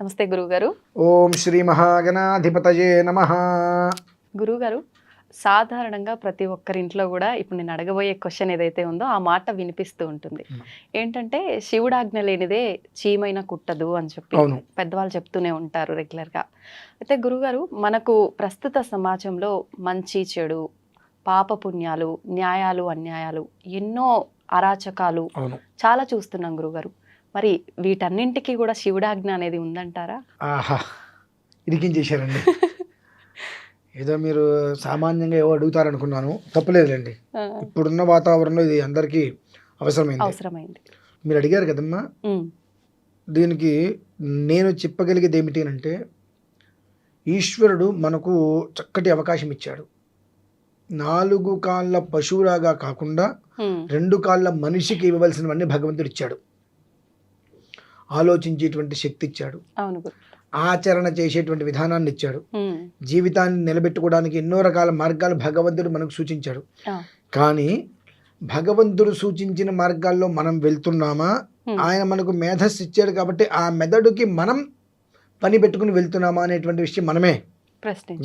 నమస్తే గురువుగారు. ఓం శ్రీ మహాగణాధిపతయే నమః. గురువుగారు, సాధారణంగా ప్రతి ఒక్కరింట్లో కూడా ఇప్పుడు నేను అడగబోయే క్వశ్చన్ ఏదైతే ఉందో ఆ మాట వినిపిస్తూ ఉంటుంది. ఏంటంటే శివుడాజ్ఞ లేనిదే చీమైనా కుట్టదు అని చెప్పి అవును. పెద్దవాళ్ళు చెప్తూనే ఉంటారు రెగ్యులర్గా. అయితే గురువుగారు, మనకు ప్రస్తుత సమాజంలో మంచి చెడు, పాపపుణ్యాలు, న్యాయాలు అన్యాయాలు, ఎన్నో అరాచకాలు అవును. చాలా చూస్తున్నాం గురువుగారు. మరి వీటన్నింటికి కూడా శివుడాజ్ఞ అనేది ఉందంటారా? ఆహా, ఇరికించేశారండి. ఏదో మీరు సామాన్యంగా ఏవో అడుగుతారనుకున్నాను. తప్పులేదులేండి. ఇప్పుడున్న వాతావరణంలో ఇది అందరికీ అవసరమైంది. మీరు అడిగారు కదమ్మా. దీనికి నేను చెప్పగలిగేది ఏమిటి అంటే, ఈశ్వరుడు మనకు చక్కటి అవకాశం ఇచ్చాడు. 4 కాళ్ళ పశువులాగా కాకుండా 2 కాళ్ళ మనిషికి ఇవ్వవలసినవన్నీ భగవంతుడు ఇచ్చాడు. ఆలోచించేటువంటి శక్తి ఇచ్చాడు. ఆచరణ చేసేటువంటి విధానాన్ని ఇచ్చాడు. జీవితాన్ని నిలబెట్టుకోవడానికి ఎన్నో రకాల మార్గాలు భగవంతుడు మనకు సూచించాడు. కానీ భగవంతుడు సూచించిన మార్గాల్లో మనం వెళ్తున్నామా? ఆయన మనకు మేధస్సు ఇచ్చాడు కాబట్టి ఆ మెదడుకి మనం పని పెట్టుకుని వెళ్తున్నామా అనేటువంటి విషయం మనమే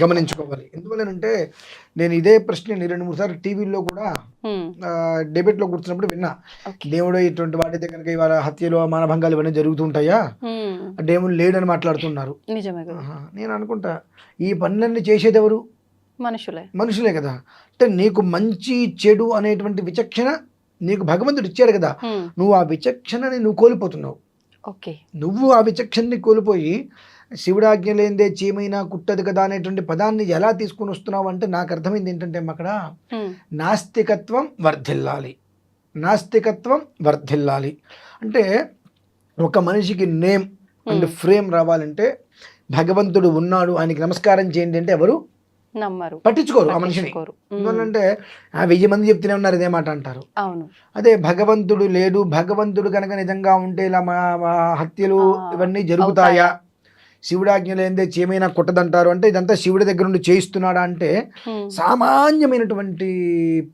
గమనించుకోవాలి. ఎందువల్లనంటే నేను ఇదే ప్రశ్న 2-3 సార్లు టీవీలో కూడా డిబేట్లో కూర్చున్నప్పుడు విన్నా. దేవుడు ఇటువంటి వాటితే కనుక ఇవాళ హత్యలు మానభంగాలు ఇవన్నీ జరుగుతుంటాయా? దేవుడు లేడని మాట్లాడుతున్నారు. నేను అనుకుంటా, ఈ పనులన్నీ చేసేది ఎవరు? మనుషులే కదా. అంటే నీకు మంచి చెడు అనేటువంటి విచక్షణ నీకు భగవంతుడు ఇచ్చాడు కదా. నువ్వు ఆ విచక్షణని నువ్వు కోల్పోతున్నావు. నువ్వు ఆ విచక్షణని కోల్పోయి శివుడాజ్ఞ లేనిదే చీమైనా కుట్టదు కదా అనేటువంటి పదాన్ని ఎలా తీసుకుని వస్తున్నావు అంటే, నాకు అర్థమైంది ఏంటంటే అక్కడ నాస్తికత్వం వర్ధిల్లాలి అంటే ఒక మనిషికి నేమ్ అండ్ ఫ్రేమ్ రావాలంటే భగవంతుడు ఉన్నాడు, ఆయనకి నమస్కారం చేయండి అంటే ఎవరు పట్టించుకోరు ఆ మనిషిని. ఎందుకంటే 1000 మంది చెప్తూనే ఉన్నారు ఇదే మాట అంటారు. అదే భగవంతుడు లేడు, భగవంతుడు కనుక నిజంగా ఉంటే ఇలా హత్యలు ఇవన్నీ జరుగుతాయా? శివుడాజ్ఞ లేనిదే చీమైనా కుట్టదంటారు అంటే ఇదంతా శివుడి దగ్గర నుండి చేయిస్తున్నాడా అంటే సామాన్యమైనటువంటి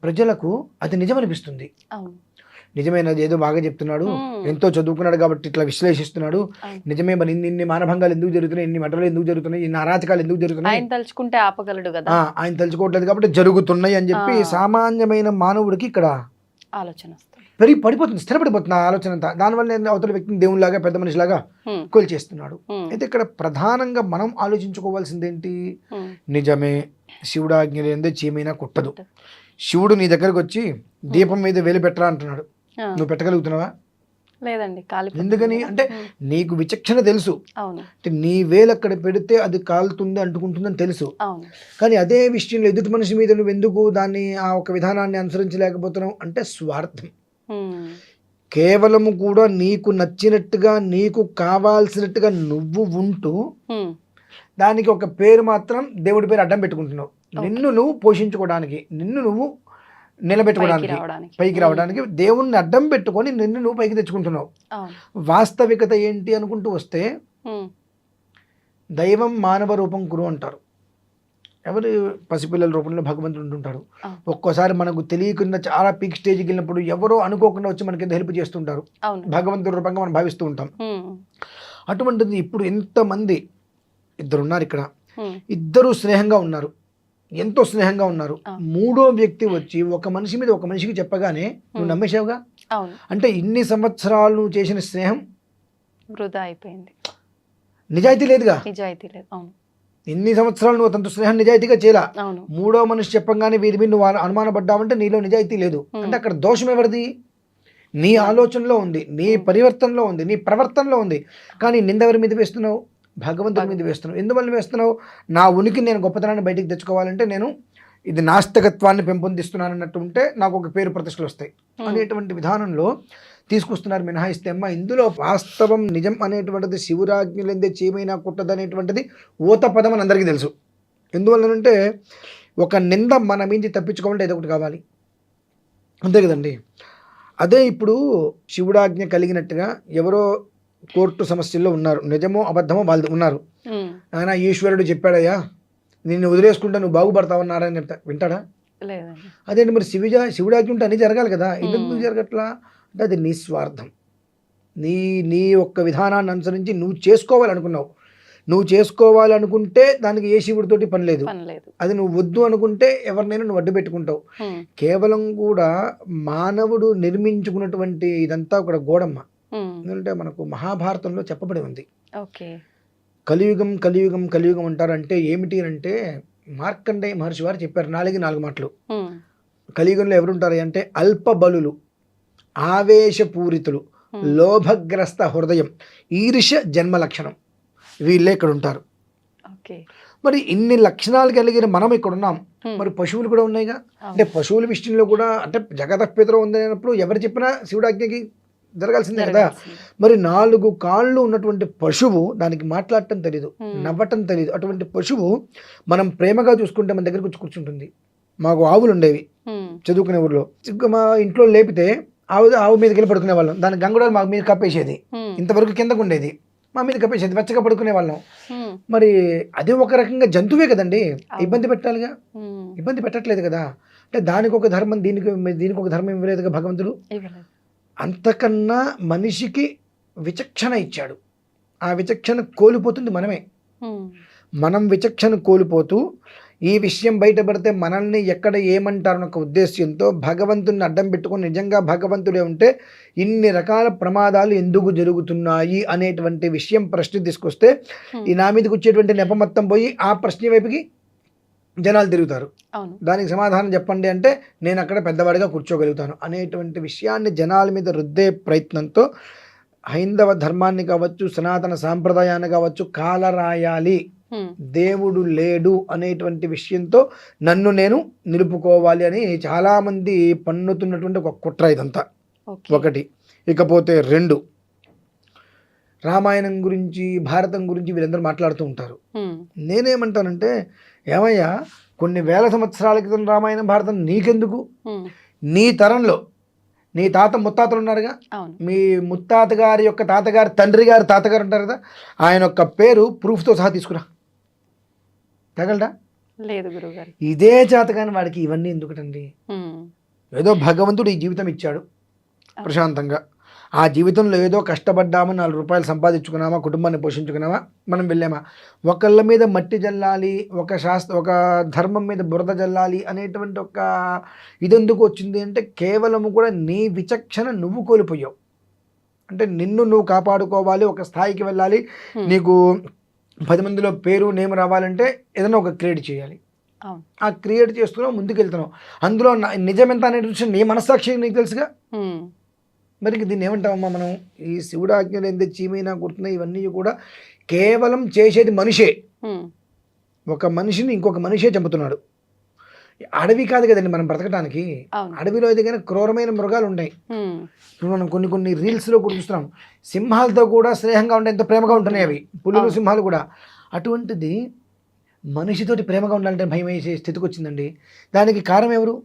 ప్రజలకు అది నిజమనిపిస్తుంది. నిజమైనది ఏదో బాగా చెప్తున్నాడు, ఎంతో చదువుకున్నాడు కాబట్టి ఇట్లా విశ్లేషిస్తున్నాడు, నిజమే. మరి ఇన్ని మానభంగాలు ఎందుకు జరుగుతున్నాయి, ఇన్ని మటలు ఎందుకు జరుగుతున్నాయి, ఇన్ని అరాచకాలు ఎందుకు జరుగుతున్నాయి, ఆయన తలుచుకుంటే ఆపగలడు కదా, ఆయన తలుచుకోవట్లేదు కాబట్టి జరుగుతున్నాయి అని చెప్పి సామాన్యమైన మానవుడికి ఇక్కడ ఆలోచన పడిపోతుంది, స్థిరపడిపోతుంది ఆ ఆలోచన అంతా. దానివల్ల అవతల వ్యక్తిని దేవునిలాగా పెద్ద మనిషిలాగా కొలిచేస్తున్నాడు. అయితే ఇక్కడ ప్రధానంగా మనం ఆలోచించుకోవాల్సింది ఏంటి? నిజమే, శివుడాజ్ఞ లేనిదే చీమైనా కుట్టదు. శివుడు నీ దగ్గరకు వచ్చి దీపం మీద వేలు పెట్టరా అంటున్నాడు. నువ్వు పెట్టగలుగుతున్నావా? లేదండి. ఎందుకని అంటే నీకు విచక్షణ తెలుసు. అంటే నీ వేలు అక్కడ పెడితే అది కాలుతుంది, అంటుకుంటుందని తెలుసు. కానీ అదే విషయంలో ఎదుటి మనిషి మీద నువ్వు ఎందుకు దాన్ని ఆ ఒక విధానాన్ని అనుసరించలేకపోతున్నావు అంటే స్వార్థం. కేవలము కూడా నీకు నచ్చినట్టుగా నీకు కావాల్సినట్టుగా నువ్వు ఉంటూ దానికి ఒక పేరు మాత్రం దేవుడి పేరు అడ్డం పెట్టుకుంటున్నావు. నిన్ను నువ్వు పోషించుకోవడానికి, నిన్ను నువ్వు నిలబెట్టుకోవడానికి, పైకి రావడానికి దేవుణ్ణి అడ్డం పెట్టుకొని నిన్ను నువ్వు పైకి తెచ్చుకుంటున్నావు. వాస్తవికత ఏంటి అనుకుంటూ వస్తే దైవం మానవ రూపం కురు అంటారు. ఎవరు? పసిపిల్లల రూపంలో భగవంతుడు ఉంటుంటారు. ఒక్కోసారి మనకు తెలియకుండా చాలా పీక్ స్టేజ్కి వెళ్ళినప్పుడు ఎవరో అనుకోకుండా వచ్చి మనకి హెల్ప్ చేస్తుంటారు. భగవంతుడి రూపంగా మనం భావిస్తూ ఉంటాం. అటువంటిది ఇప్పుడు ఎంతమంది, 2 ఉన్నారు ఇక్కడ, ఇద్దరు స్నేహంగా ఉన్నారు, ఎంతో స్నేహంగా ఉన్నారు. 3వ వ్యక్తి వచ్చి ఒక మనిషి మీద ఒక మనిషికి చెప్పగానే నువ్వు నమ్మేశావుగా. అంటే ఇన్ని సంవత్సరాలు నువ్వు చేసిన స్నేహం వృధా అయిపోయింది. నిజాయితీ లేదుగా. ఇన్ని సంవత్సరాలు నువ్వు తనతో స్నేహం నిజాయితీగా చేయాల. 3వ మనిషి చెప్పగానే వీరి మీద నువ్వు అనుమానపడ్డావంటే నీలో నిజాయితీ లేదు. అంటే అక్కడ దోషం ఎవరిది? నీ ఆలోచనలో ఉంది, నీ పరివర్తనలో ఉంది, నీ ప్రవర్తనలో ఉంది. కానీ నిందెవరి మీద వేస్తున్నావు? భగవంతుడి మీద వేస్తున్నావు. ఎందువల్ల వేస్తున్నావు? నా ఉనికిని నేను గొప్పతనాన్ని బయటికి తెచ్చుకోవాలంటే నేను ఇది నాస్తికత్వాన్ని పెంపొందిస్తున్నాను అన్నట్టు ఉంటే నాకు ఒక పేరు ప్రతిష్టలు వస్తాయి అనేటువంటి విధానంలో తీసుకొస్తున్నారు. మినహాయిస్తే అమ్మ ఇందులో వాస్తవం నిజం అనేటువంటిది శివుడాజ్ఞ లేనిదే చీమైనా కుట్టదు అనేటువంటిది ఊత పదం అని అందరికీ తెలుసు. ఎందువల్లనంటే ఒక నింద మన మీద తప్పించుకోవాలంటే ఏదో ఒకటి కావాలి, అంతే కదండి. అదే ఇప్పుడు శివుడాజ్ఞ కలిగినట్టుగా ఎవరో కోర్టు సమస్యల్లో ఉన్నారు, నిజమో అబద్ధమో వాళ్ళు ఉన్నారు. ఆయన ఈశ్వరుడు చెప్పాడయ్యా నిన్ను వదిలేసుకుంటా నువ్వు బాగుపడతావన్నారని చెప్తా, వింటాడా? అదేంటి మరి శివుడాజ్ఞ ఉంటే అన్నీ జరగాలి కదా, ఎందుకు జరగట్లా అంటే అది నిస్వార్థం. నీ నీ ఒక్క విధానాన్ని అనుసరించి నువ్వు చేసుకోవాలనుకున్నావు. నువ్వు చేసుకోవాలనుకుంటే దానికి ఏ శివుడితోటి పని లేదు. అది నువ్వు వద్దు అనుకుంటే ఎవరినైనా నువ్వు అడ్డు పెట్టుకుంటావు. కేవలం కూడా మానవుడు నిర్మించుకున్నటువంటి ఇదంతా కూడా గోడమ్మ. ఎందుకంటే మనకు మహాభారతంలో చెప్పబడి ఉంది. కలియుగం కలియుగం కలియుగం అంటారంటే ఏమిటి అంటే మార్కండేయ మహర్షి వారు చెప్పారు 4 మాటలు. కలియుగంలో ఎవరుంటారు అంటే అల్ప బలులు, ఆవేశపూరితులు, లోభగ్రస్త హృదయం, ఈర్ష్య జన్మ లక్షణం, వీళ్ళే ఇక్కడ ఉంటారు. మరి ఇన్ని లక్షణాలు కలిగిన మనం ఇక్కడ ఉన్నాం. మరి పశువులు కూడా ఉన్నాయిగా. అంటే పశువుల విషయంలో కూడా అంటే జగతపితరం ఉందనేటప్పుడు ఎవరు చెప్పినా శివుడాజ్ఞకి జరగాల్సిందే కదా. మరి 4 కాళ్ళు ఉన్నటువంటి పశువు, దానికి మాట్లాడటం తెలీదు, నవ్వటం తెలీదు. అటువంటి పశువు మనం ప్రేమగా చూసుకుంటే మన దగ్గరకు వచ్చి కూర్చుంటుంది. మాకు ఆవులు ఉండేవి చదువుకునే ఊర్లో. మా ఇంట్లో లేపితే ఆవు మీదకి వెళ్ళి పడుకునే వాళ్ళం. దాని గంగుడాలు మాకు మీద కప్పేసేది, ఇంతవరకు కిందకు ఉండేది, మా మీద కప్పేసేది, వెచ్చగా పడుకునే వాళ్ళం. మరి అది ఒక రకంగా జంతువే కదండి, ఇబ్బంది పెట్టాలిగా. ఇబ్బంది పెట్టట్లేదు కదా. అంటే దానికి ఒక ధర్మం, దీనికి ఒక ధర్మం ఇవ్వలేదుగా భగవంతుడు. అంతకన్నా మనిషికి విచక్షణ ఇచ్చాడు. ఆ విచక్షణ కోల్పోతుంది మనమే. మనం విచక్షణ కోల్పోతూ ఈ విషయం బయటపడితే మనల్ని ఎక్కడ ఏమంటారన్న ఒక ఉద్దేశ్యంతో భగవంతుని అడ్డం పెట్టుకొని నిజంగా భగవంతుడే ఉంటే ఇన్ని రకాల ప్రమాదాలు ఎందుకు జరుగుతున్నాయి అనేటువంటి విషయం ప్రశ్న తీసుకొస్తే ఈ నా మీదకి వచ్చేటువంటి నెప మొత్తం పోయి ఆ ప్రశ్న వైపుకి జనాలు తిరుగుతారు. దానికి సమాధానం చెప్పండి అంటే నేను అక్కడ పెద్దవాడిగా కూర్చోగలుగుతాను అనేటువంటి విషయాన్ని జనాల మీద రుద్దే ప్రయత్నంతో హైందవ ధర్మాన్ని కావచ్చు, సనాతన సాంప్రదాయాన్ని కావచ్చు కాలరాయాలి. దేవుడు లేడు అనేటువంటి విషయంతో నన్ను నేను నిలుపుకోవాలి అని చాలామంది పన్నుతున్నటువంటి ఒక కుట్ర ఇదంతా. ఒకటి. ఇకపోతే 2, రామాయణం గురించి భారతం గురించి వీళ్ళందరూ మాట్లాడుతూ ఉంటారు. నేనేమంటానంటే ఏమయ్యా, కొన్ని వేల సంవత్సరాల క్రితం రామాయణం భారతం నీకెందుకు? నీ తరంలో నీ తాత ముత్తాతలు ఉన్నారుగా, మీ ముత్తాత గారి యొక్క తాతగారు తండ్రి గారు తాతగారు ఉంటారు కదా, ఆయన యొక్క పేరు ప్రూఫ్తో సహా తీసుకురా. తగలడా? లేదు గురుగారు. ఇదే చేతగాని వాడికి ఇవన్నీ ఎందుకటండి? ఏదో భగవంతుడు ఈ జీవితం ఇచ్చాడు ప్రశాంతంగా. ఆ జీవితంలో ఏదో కష్టపడ్డామా, 4 రూపాయలు సంపాదించుకున్నామా, కుటుంబాన్ని పోషించుకున్నామా, మనం వెళ్ళామా. ఒకళ్ళ మీద మట్టి జల్లాలి, ఒక ధర్మం మీద బురద జల్లాలి అనేటువంటి ఒక ఇదెందుకు వచ్చింది అంటే కేవలము కూడా నీ విచక్షణ నువ్వు కోల్పోయావు. అంటే నిన్ను నువ్వు కాపాడుకోవాలి, ఒక స్థాయికి వెళ్ళాలి, నీకు 10 మందిలో పేరు నేమ్ రావాలంటే ఏదైనా ఒక క్రియేట్ చేయాలి. ఆ క్రియేట్ చేస్తున్నావు, ముందుకు వెళ్తున్నావు. అందులో నిజం ఎంత అనే విషయం నీ మనస్సాక్షి నీకు తెలుసుగా. మరి దీన్ని ఏమంటామమ్మా మనం? ఈ శివుడు ఆజ్ఞలు ఎంత చీమైనా కుడుతున్నాయి, ఇవన్నీ కూడా కేవలం చేసేది మనిషే. ఒక మనిషిని ఇంకొక మనిషే చంపుతున్నాడు. అడవి కాదు కదండి మనం బ్రతకడానికి. అడవిలో ఎదిగిన క్రూరమైన మృగాలు ఉన్నాయి. ఇప్పుడు మనం కొన్ని రీల్స్లో కూడా చూస్తున్నాం. సింహాలతో కూడా స్నేహంగా ఉంటే ఎంత ప్రేమగా ఉంటున్నాయి అవి, పులులు సింహాలు కూడా. అటువంటిది మనిషితోటి ప్రేమగా ఉండాలంటే భయం వేసే స్థితికి వచ్చిందండి. దానికి కారణం ఎవరు?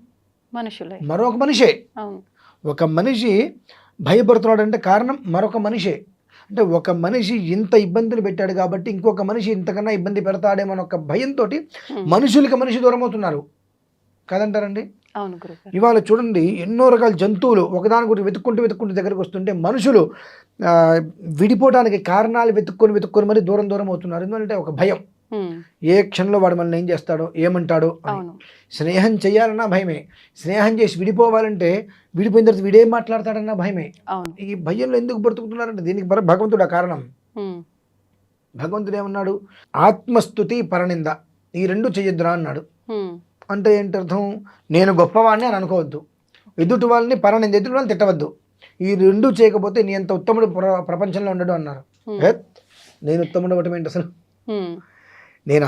మనుషులే. మరొక మనిషే. ఒక మనిషి భయపడుతున్నాడు అంటే కారణం మరొక మనిషే. అంటే ఒక మనిషి ఇంత ఇబ్బందులు పెట్టాడు కాబట్టి ఇంకొక మనిషి ఇంతకన్నా ఇబ్బంది పెడతాడేమో అని ఒక భయంతో మనుషులకి మనిషి దూరం అవుతున్నారు కదంటారండి. ఇవాళ చూడండి, ఎన్నో రకాల జంతువులు ఒకదాని గురించి వెతుక్కుంటూ దగ్గరికి వస్తుంటే మనుషులు విడిపోవడానికి కారణాలు వెతుక్కొని మరి దూరం అవుతున్నారు. ఎందుకంటే ఒక భయం. ఏ క్షణంలో వాడు మనల్ని ఏం చేస్తాడో, ఏమంటాడో. స్నేహం చేయాలన్నా భయమే. స్నేహం చేసి విడిపోవాలంటే విడిపోయిన తర్వాత వీడేం మాట్లాడతాడన్నా భయమే. ఈ భయంలో ఎందుకు బ్రతుకుతున్నారంటే దీనికి భగవంతుడు ఆ కారణం. భగవంతుడు ఏమన్నాడు? ఆత్మస్తుతి పరనింద ఈ 2 చెయ్యొద్దురా అన్నాడు. అంటే ఏంటి అర్థం? నేను గొప్పవాడిని అని అనుకోవద్దు, ఎదుటి వాళ్ళని పరనింద, ఎదుటి వాళ్ళని తిట్టవద్దు. ఈ 2 చేయకపోతే నీ అంత ఉత్తముడు ప్రపంచంలో ఉండడు అన్నారు. నేను ఉత్తముడు అవ్వటం ఏంటి అసలు? నేను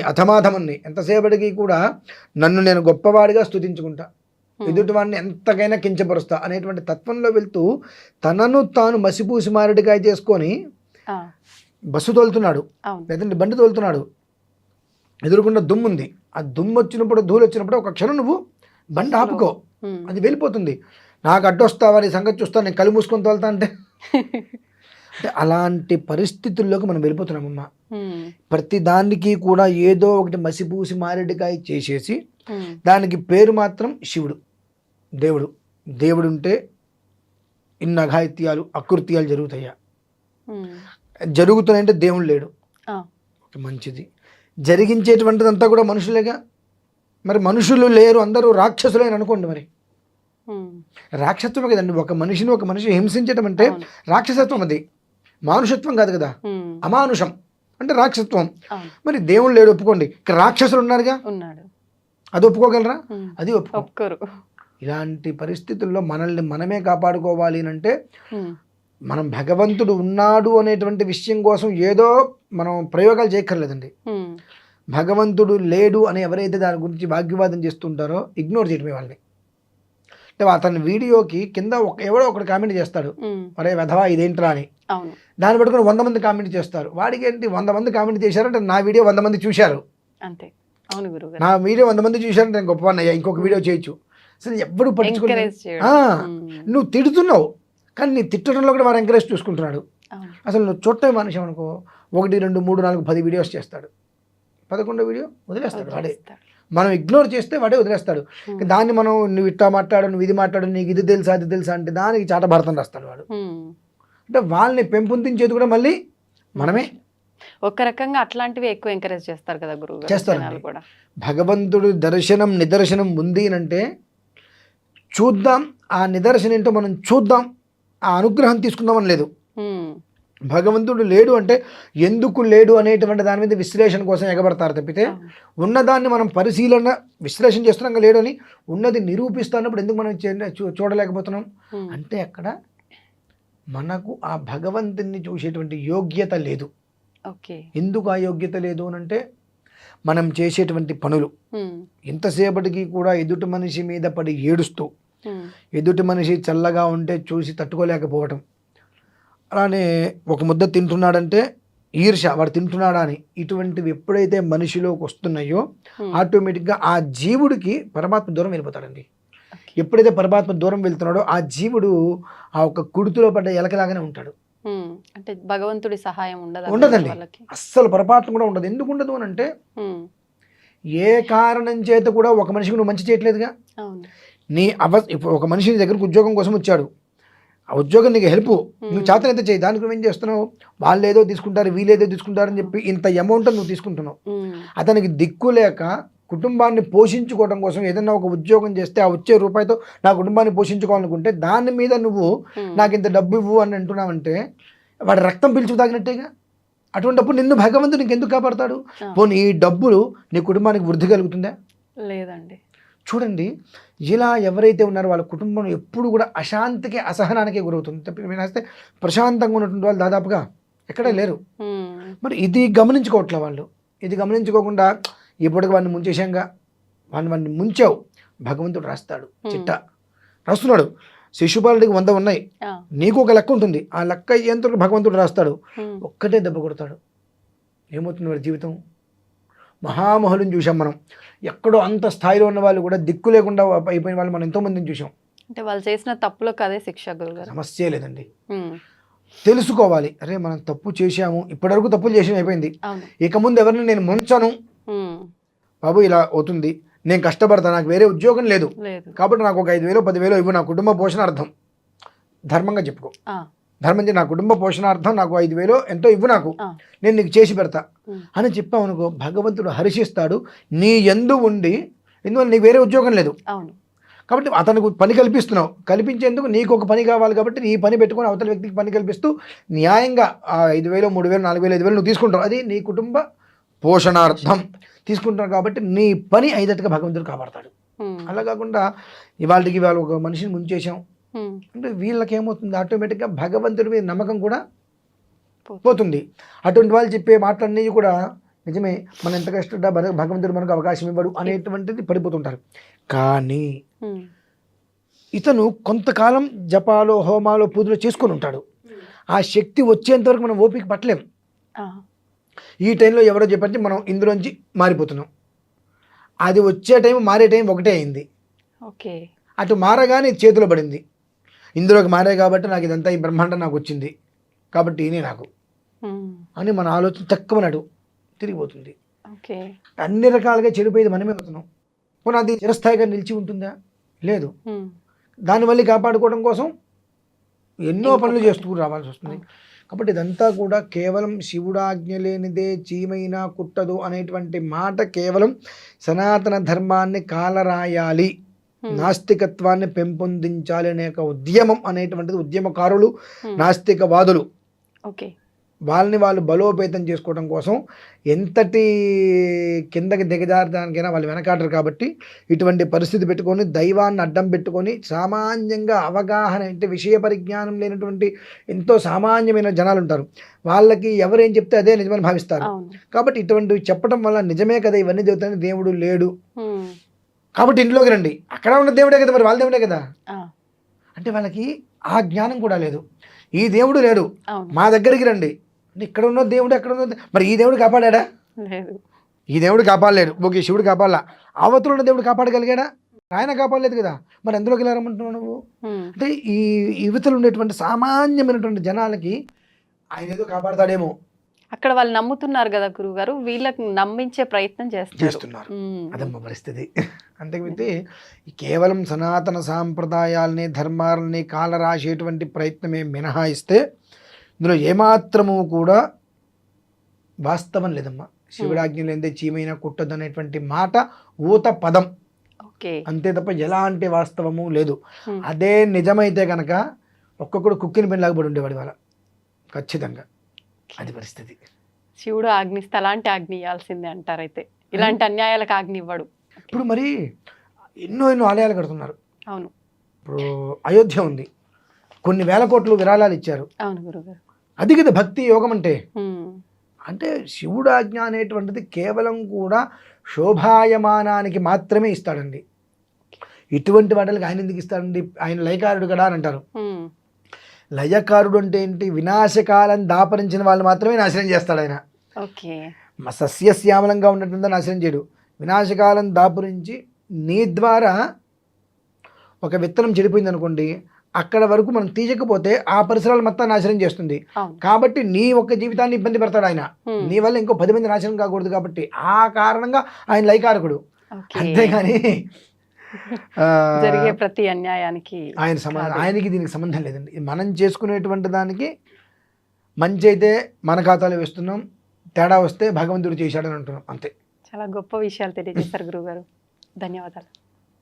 అధమాధముణ్ణి. ఎంతసేపటికి కూడా నన్ను నేను గొప్పవాడిగా స్తుతించుకుంటా, ఎదుటివాడిని ఎంతకైనా కించపరుస్తా అనేటువంటి తత్వంలో వెళ్తూ తనను తాను మసిపూసి మారడికాయ చేసుకొని బస్సు తోలుతున్నాడు, లేదంటే బండి తోలుతున్నాడు. ఎదురుకుండా దుమ్ము ఉంది. ఆ దుమ్ము వచ్చినప్పుడు, ధూళి వచ్చినప్పుడు ఒక క్షణం నువ్వు బండి ఆపుకో, అది వెళ్ళిపోతుంది. నాకు అడ్డొస్తావా, నీ సంగతి చూస్తా, నేను కళ్ళు మూసుకొని తోలుతా అంటే అలాంటి పరిస్థితుల్లోకి మనం వెళ్ళిపోతున్నామమ్మా. ప్రతి దానికి కూడా ఏదో ఒకటి మసిపూసి మారేడుకాయ చేసేసి దానికి పేరు మాత్రం శివుడు, దేవుడు. దేవుడు ఉంటే ఇన్ని అఘాయిత్యాలు అకృత్యాలు జరుగుతాయా? ఉమ్. జరుగుతున్నాయంటే దేవుడు లేడు. ఆ. మంచిది. జరిగించేటువంటిదంతా కూడా మనుషులేగా. మరి మనుషులు లేరు, అందరూ రాక్షసులే అని అనుకోండి. మరి ఉమ్. రాక్షసత్వమే కదండి. ఒక మనిషి హింసించడం అంటే అవును. రాక్షసత్వం. అది మానుషత్వం కాదు కదా. ఉమ్. అమానుషం అంటే రాక్షసత్వం. అవును. మరి దేవుడు లేడు ఒప్పుకోండి, ఇక్కడ రాక్షసులు ఉన్నారుగా, ఉన్నాడు. అది ఒప్పుకోగలరా? ఉమ్. అది ఒప్పుకోరు. ఇలాంటి పరిస్థితుల్లో మనల్ని మనమే కాపాడుకోవాలి అని అంటే ఉమ్. మనం భగవంతుడు ఉన్నాడు అనేటువంటి విషయం కోసం ఏదో మనం ప్రయోగాలు చేయక్కర్లేదండి. ఉమ్. భగవంతుడు లేడు అని ఎవరైతే దాని గురించి వాగ్వివాదం చేస్తుంటారో ఇగ్నోర్ చేయడమే వాళ్ళని. అంటే అతని వీడియోకి కింద ఎవడో ఒకటి కామెంట్ చేస్తాడు, ఉమ్. అరే వెధవా ఇదేంట్రా అని. అవును. దాన్ని పట్టుకుని 100 మంది కామెంట్ చేస్తారు. వాడికి ఏంటి 100 మంది కామెంట్ చేశారంటే నా వీడియో 100 మంది చూశారు, అంతే. అవును గురుగారు. నా వీడియో 100 మంది చూశారంటే నేను గొప్పవాడినయ్యా, ఇంకొక వీడియో చేయొచ్చు. అసలు ఎప్పుడు పట్టించుకుని ఎంకరేజ్ చేయడం. నువ్వు తిడుతున్నావు కానీ నీ తిట్టడంలో కూడా వాడు ఎంకరేజ్ చూసుకుంటున్నాడు. అవును. అసలు నువ్వు చుట్టం మనిషి అనుకో 1, 2, 3, 4, 10 వీడియోస్ చేస్తాడు, 11వ వీడియో వదిలేస్తాడు వాడే. మనం ఇగ్నోర్ చేస్తే వాడే వదిలేస్తాడు. దాన్ని మనం నువ్వు ఇట్లా మాట్లాడు, నువ్వు ఇది మాట్లాడు, నీకు ఇది తెలుసా అది తెలుసా అంటే దానికి చాట భరతం రాస్తాడు వాడు. అంటే వాళ్ళని పెంపొందించేది కూడా మళ్ళీ మనమే. ఒక రకంగా అట్లాంటివి ఎక్కువ ఎంకరేజ్ చేస్తారు కదా గురువు చేస్తారండి. కూడా. భగవంతుడు దర్శనం నిదర్శనం ఉంది అంటే చూద్దాం, ఆ నిదర్శనం ఏంటో మనం చూద్దాం, ఆ అనుగ్రహం తీసుకుందామని లేదు. భగవంతుడు లేడు అంటే ఎందుకు లేడు అనేటువంటి దాని మీద విశ్లేషణ కోసం ఎగబడతారు తప్పితే ఉన్నదాన్ని మనం పరిశీలన విశ్లేషణ చేస్తున్నాం లేడు అని ఉన్నది నిరూపిస్తున్నప్పుడు ఎందుకు మనం చూడలేకపోతున్నాం అంటే అక్కడ మనకు ఆ భగవంతుని చూసేటువంటి యోగ్యత లేదు. ఎందుకు ఆ యోగ్యత లేదు అని అంటే మనం చేసేటువంటి పనులు ఎంతసేపటికి కూడా ఎదుటి మనిషి మీద పడి ఏడుస్తూ ఎదుటి మనిషి చల్లగా ఉంటే చూసి తట్టుకోలేకపోవటం, అలానే ఒక ముద్ద తింటున్నాడంటే ఈర్ష వాడు తింటున్నాడా అని, ఇటువంటివి ఎప్పుడైతే మనిషిలోకి వస్తున్నాయో ఆటోమేటిక్గా ఆ జీవుడికి పరమాత్మ దూరం వెళ్ళిపోతాడండి. ఎప్పుడైతే పరమాత్మ దూరం వెళ్తున్నాడో ఆ జీవుడు ఆ ఒక కుడితిలో పడ్డ ఎలకలాగానే ఉంటాడు. అంటే భగవంతుడి సహాయం ఉండదండి, అస్సలు పొరపాటు కూడా ఉండదు. ఎందుకు ఉండదు అని అంటే ఏ కారణం చేత కూడా ఒక మనిషికి నువ్వు మంచి చేయట్లేదుగా. నీ ఇప్పుడు ఒక మనిషి నీ దగ్గరకు ఉద్యోగం కోసం వచ్చాడు, ఆ ఉద్యోగం నీకు హెల్ప్, నువ్వు చేతనైతే చేయి, దానికి నువ్వేం చేస్తున్నావు, వాళ్ళు ఏదో తీసుకుంటారు వీళ్ళేదో తీసుకుంటారని చెప్పి ఇంత అమౌంట్ నువ్వు తీసుకుంటున్నావు. అతనికి దిక్కు లేక కుటుంబాన్ని పోషించుకోవడం కోసం ఏదైనా ఒక ఉద్యోగం చేస్తే ఆ వచ్చే రూపాయితో నా కుటుంబాన్ని పోషించుకోవాలనుకుంటే దాని మీద నువ్వు నాకు ఇంత డబ్బు ఇవ్వు అని అంటున్నావంటే వాడి రక్తం పిలుచు తాగినట్టేగా. అటువంటిప్పుడు నిన్ను భగవంతుడు ఇంకెందుకు కాపాడతాడు? పోనీ ఈ డబ్బులు నీ కుటుంబానికి వృద్ధి కలుగుతుందా? లేదండి. చూడండి, ఇలా ఎవరైతే ఉన్నారో వాళ్ళ కుటుంబం ఎప్పుడు కూడా అశాంతికి అసహనానికే గురవుతుంది తప్పిస్తే ప్రశాంతంగా ఉన్నటువంటి వాళ్ళు దాదాపుగా ఎక్కడే లేరు. మరి ఇది గమనించుకోవట్లే వాళ్ళు. ఇది గమనించుకోకుండా ఇప్పటికి వాడిని ముంచేశాంగా, వాడిని ముంచావు, భగవంతుడు రాస్తాడు చిట్టా రాస్తున్నాడు. శిశుపాలుడికి 100 ఉన్నాయి, నీకు ఒక లెక్క ఉంటుంది, ఆ లెక్క అయ్యేంతవరకు భగవంతుడు రాస్తాడు. ఒక్కటే దెబ్బ కొడతాడు, ఏమవుతుంది వాడి జీవితం? మహామహులను చూసాం మనం, ఎక్కడో అంత స్థాయిలో ఉన్న వాళ్ళు కూడా దిక్కు లేకుండా అయిపోయిన వాళ్ళు మనం ఎంతోమందిని చూసాం. అంటే వాళ్ళు చేసిన తప్పులకు అదే శిక్ష గురుగారు. సమస్య లేదండి, తెలుసుకోవాలి. అరే మనం తప్పు చేశాము, ఇప్పటివరకు తప్పులు చేసిన అయిపోయింది, ఇక ముందు ఎవరిని నేను ముంచను బాబు, ఇలా అవుతుంది, నేను కష్టపడతాను, నాకు వేరే ఉద్యోగం లేదు కాబట్టి నాకు ఒక 5,000 10,000 ఇవ్వు, నా కుటుంబ పోషణార్థం, ధర్మంగా చెప్పుకో, ధర్మం నా కుటుంబ పోషణార్థం నాకు 5,000 ఎంతో ఇవ్వు, నాకు నేను నీకు చేసి పెడతా అని చెప్పావు అనుకో, భగవంతుడు హర్షిస్తాడు. నీ యందు ఉండి, ఎందువల్ల నీకు వేరే ఉద్యోగం లేదు కాబట్టి అతనికి పని కల్పిస్తున్నావు, కల్పించేందుకు నీకు ఒక పని కావాలి కాబట్టి నీ పని పెట్టుకొని అవతల వ్యక్తికి పని కల్పిస్తూ న్యాయంగా 5,000 3,000 4,000 5,000 నువ్వు తీసుకుంటావు, అది నీ కుటుంబ పోషణార్థం తీసుకుంటావు కాబట్టి నీ పని అయినట్టుగా భగవంతుడు కాపాడతాడు. అలా కాకుండా ఇవాళకి ఇవాళ ఒక మనిషిని ముంచేసాం అంటే వీళ్ళకి ఏమవుతుంది, ఆటోమేటిక్గా భగవంతుడి మీద నమ్మకం కూడా పోతుంది. అటువంటి వాళ్ళు చెప్పే మాటలన్నీ కూడా నిజమే, మనం ఎంత కష్టపడ్డా భగవంతుడు మనకు అవకాశం ఇవ్వడు అనేటువంటిది పడిపోతుంటారు. కానీ ఇతను కొంతకాలం జపాలో హోమాలో పూజలో చేసుకొని ఉంటాడు, ఆ శక్తి వచ్చేంత వరకు మనం ఓపిక పట్టలేం. ఈ టైంలో ఎవరో చెప్పంటే మనం ఇందులోంచి మారిపోతున్నాం, అది వచ్చే టైం మారే టైం ఒకటే అయింది. అటు మారగానే చేతిలో పడింది, ఇందులోకి మారే కాబట్టి నాకు ఇదంతా ఈ బ్రహ్మాండం నాకు వచ్చింది కాబట్టి ఈయనే నాకు అని మన ఆలోచన తక్కువనాడు తిరిగిపోతుంది. అన్ని రకాలుగా చెడిపోయేది మనమే అవుతున్నాం. పోనీ అది చిరస్థాయిగా నిలిచి ఉంటుందా? లేదు. దాన్ని మళ్ళీ కాపాడుకోవడం కోసం ఎన్నో పనులు చేస్తూ రావాల్సి వస్తుంది. కాబట్టి ఇదంతా కూడా కేవలం శివుడాజ్ఞ లేనిదే చీమైనా కుట్టదు అనేటువంటి మాట కేవలం సనాతన ధర్మాన్ని కాలరాయాలి, నాస్తికత్వాన్ని పెంపొందించాలి అనే ఒక ఉద్యమం అనేటువంటిది ఉద్యమకారులు, నాస్తికవాదులు ఓకే వాళ్ళని వాళ్ళు బలోపేతం చేసుకోవడం కోసం ఎంతటి కిందకి దిగజారడానికైనా వాళ్ళు వెనకాడరు. కాబట్టి ఇటువంటి పరిస్థితి పెట్టుకొని దైవాన్ని అడ్డం పెట్టుకొని సామాన్యంగా అవగాహన అంటే విషయ పరిజ్ఞానం లేనటువంటి ఎంతో సామాన్యమైన జనాలు ఉంటారు. వాళ్ళకి ఎవరేం చెప్తే అదే నిజమని భావిస్తారు. కాబట్టి ఇటువంటివి చెప్పడం వల్ల నిజమే కదా ఇవన్నీ చెబుతాను, దేవుడు లేడు కాబట్టి ఇంట్లోకి రండి, అక్కడ ఉన్న దేవుడే కదా, మరి వాళ్ళ దేవుడే కదా అంటే వాళ్ళకి ఆ జ్ఞానం కూడా లేదు. ఈ దేవుడు లేడు, మా దగ్గరికి రండి, ఇక్కడ ఉన్న దేవుడు ఎక్కడ ఉన్న, మరి ఈ దేవుడు కాపాడా? ఈ దేవుడు కాపాడలేడు. ఓకే, శివుడు కాపాడలా, అవతల ఉన్న దేవుడు కాపాడగలిగాడా? ఆయన కాపాడలేదు కదా, మరి ఎందులోకి ఇలా రమ్మంటున్నావు నువ్వు? అంటే ఈ యువతలు ఉండేటువంటి సామాన్యమైనటువంటి జనాలకి ఆయన ఏదో కాపాడతాడేమో అక్కడ వాళ్ళు నమ్ముతున్నారు కదా గురువుగారు, వీళ్ళకి నమ్మించే ప్రయత్నం చేస్తున్నారు. అదమ్మ పరిస్థితి. అంతకుమించి కేవలం సనాతన సాంప్రదాయాల్ని ధర్మాలని కాలరాసేటువంటి ప్రయత్నమే మినహాయిస్తే ఇందులో ఏమాత్రము కూడా వాస్తవం లేదమ్మా. శివుడాజ్ఞ లేదే చీమైనా కుట్టదు అనేటువంటి మాట ఊత పదం అంతే తప్ప ఎలాంటి వాస్తవము లేదు. అదే నిజమైతే కనుక ఒక్కొక్కడు కుక్కిని పెళ్ళాగబడి ఉండేవాడు వాళ్ళ, ఖచ్చితంగా. అది పరిస్థితి. శివుడు ఆజ్ఞిస్తే అలాంటి ఆజ్ఞ ఇవ్వాల్సిందే అంటారు. అయితే ఇలాంటి అన్యాయాలకు ఆజ్ఞ ఇవ్వడు. ఇప్పుడు మరి ఎన్నో ఆలయాలు కడుతున్నారు. అవును, ఇప్పుడు అయోధ్య ఉంది, కొన్ని వేల కోట్లు విరాళాలు ఇచ్చారు. అవును గురుగారు, అది కదా భక్తి యోగం అంటే. అంటే శివుడు ఆజ్ఞ అనేటువంటిది కేవలం కూడా శోభాయమానానికి మాత్రమే ఇస్తాడండి. ఇటువంటి వాటికి ఆయన ఎందుకు ఇస్తాడండి? ఆయన లయకారుడు కదా అని అంటారు. లయకారుడు అంటే ఏంటి? వినాశకాలం దాపరించిన వాళ్ళు మాత్రమే నాశనం చేస్తాడు ఆయన. సస్యశ్యామలంగా ఉన్నట్టుందా నాశనం చేయడు. వినాశకాలం దాపురించి నీ ద్వారా ఒక విత్తనం చెడిపోయింది అనుకోండి, అక్కడ వరకు మనం తీయకపోతే ఆ పరిసరాలు మొత్తం నాశనం చేస్తుంది. కాబట్టి నీ ఒక్క జీవితాన్ని ఇబ్బంది పెడతాడు ఆయన, నీ వల్ల ఇంకో 10 మంది నాశనం కాకూడదు. కాబట్టి ఆ కారణంగా ఆయన లయకారకుడు. అంతేగాని జరిగే ప్రతి అన్యాయానికి ఆయనకి దీనికి సంబంధం లేదండి. మనం చేసుకునేటువంటి దానికి మంచి అయితే మన ఖాతాలో వేస్తున్నాం, తేడా వస్తే భగవంతుడు చేశాడని అంటున్నాం, అంతే. చాలా గొప్ప విషయాలు తెలియజేశారు గురువుగారు, ధన్యవాదాలు.